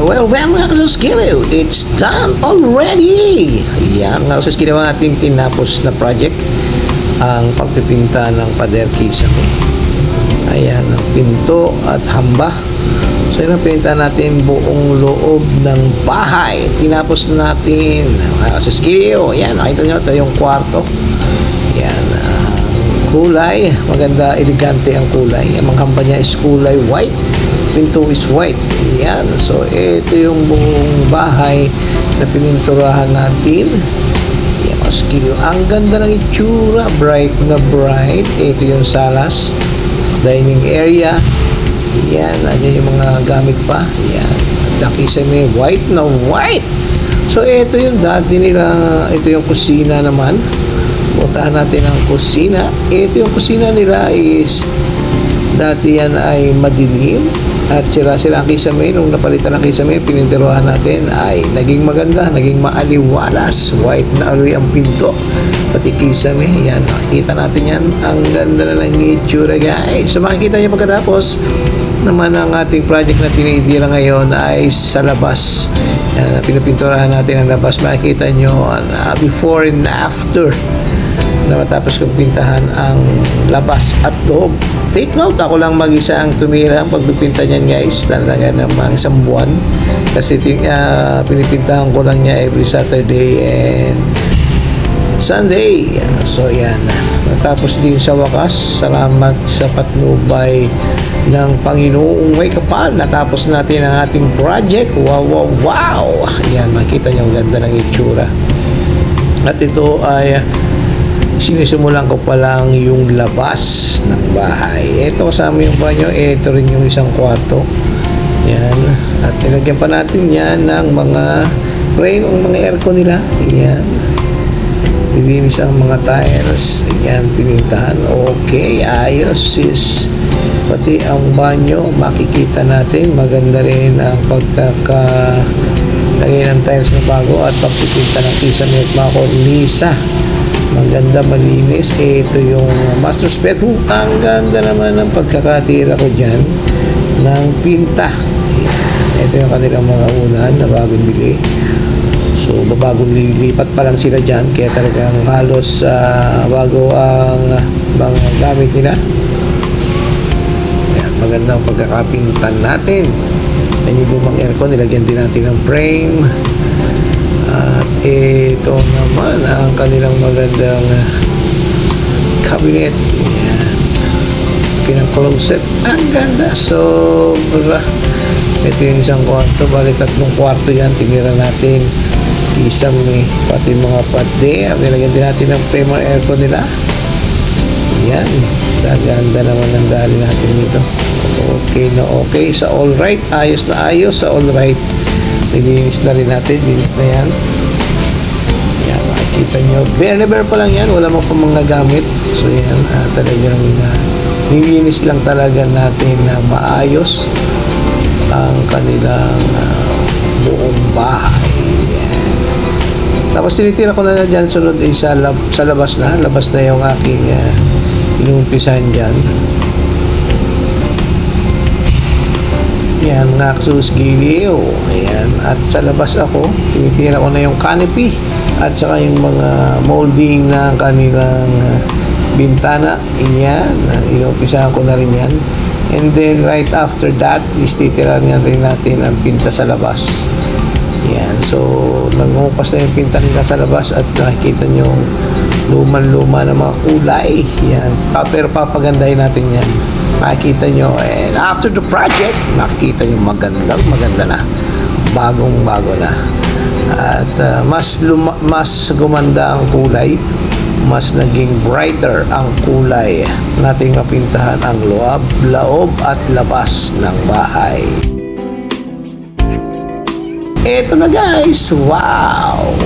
Well, mga kasuskilo, it's done already. Yan, mga kasuskilo, ang ating tinapos na project, ang pagpipinta ng pader kisame. Ayan, ang pinto at hamba. So, yun ang pinta natin buong loob ng bahay. Tinapos natin, mga kasuskilo. Ayan, nakita nyo, ito yung kwarto. Ayan, kulay, maganda, elegante ang kulay. Ang mga hamba niya is kulay white. Pinto is white. Yan. So, ito yung buong bahay na pininturahan natin. Yan. Ang ganda ng itsura. Bright na bright. Ito yung salas. Dining area. Yan. Nandiyan yung mga gamit pa. Yan. At kisame, white na white. So, ito yung dati nila. Ito yung kusina naman. Puntahan natin ang kusina. Ito yung kusina nila is dati yan ay madilim at sila ang kisame. Nung napalitan ng kisame, pinintiruhan natin ay naging maganda, naging maaliwalas, white na uli ang pinto pati kisame. Yan, makikita natin yan. Ang ganda na lang itsura, guys. So makikita nyo pagkatapos naman ang ating project na tinitira ngayon ay sa labas. Yan, pinipinturahan natin ang labas. Makikita nyo before and after na matapos kong pintahan ang labas at loob. Take note, ako lang mag-isa ang tumira ang pagpipinta niyan, guys. Talaga namang isang buwan. Kasi pinipintahan ko lang niya every Saturday and Sunday. So, yan. Natapos din sa wakas. Salamat sa patnubay ng Panginoong may kapal. Natapos natin ang ating project. Wow, wow, wow! Yan, makita niyo ang ganda ng itsura. At ito ay sinisimulan ko pa lang yung labas ng bahay. Ito kasama yung banyo. Ito rin yung isang kwarto. Yan. At nilagyan pa natin yan ng mga frame, ang mga aircon nila. Yan. Nilinis ang mga tiles. Yan, pinintahan. Okay, ayos sis. Pati ang banyo, makikita natin. Maganda rin ang pagkakalagay ng tiles na bago at pagpipinta ng kisame at mga kornisa. Maganda, malinis. Ito yung master's bedroom. Ang ganda naman ng pagkakatira ko dyan ng pinta. Ito yung kanilang mga unan na bagong bili. So, bagong lilipat pa lang sila dyan. Kaya talagang halos bago ang mga gamit nila. Ayan, maganda ang pagkakapintan natin. Ayan yung lumang aircon. Nilagyan din natin ng frame. At ito naman ang kanilang magandang cabinet. Ayan. Kinang closet. Ang ganda. Sobra. Ito yung isang kwarto. Bali tatlong kwarto yan. Tinira natin. Isang pati mga pade. Nilagyan din natin ng frame ng aircon nila. Ayan. Sa ganda naman ang dali natin nito. Okay na okay. Sa alright. Ayos na ayos. Sa alright. Nilinis na rin natin. Linis na yan. Yan, makikita nyo. Bare na bare pa lang yan. Wala mo pa mga gamit. So yan, talagang nilinis lang talaga natin na maayos ang kanilang buong bahay. Yan. Tapos tinitira ko na dyan. Sunod ay sa labas na. Labas na yung aking inumpisahan dyan. Yan, mga kasuskiliw. Ayan. At sa labas ako, tinitira ko na yung canopy at saka yung mga molding ng kanilang bintana. Yan. Inumpisahan ko na rin yan. And then, right after that, is titira rin natin ang pinta sa labas. Yan. So, nangupas na yung pinta nila sa labas at nakikita nyo luman-luma na mga kulay. Yan. Pero papagandahin natin yan. Makikita nyo, and after the project, makikita nyo maganda na. Bagong-bago na. At mas gumanda ang kulay. Mas naging brighter ang kulay nating mapintahan ang loob at labas ng bahay. Eto na, guys. Wow!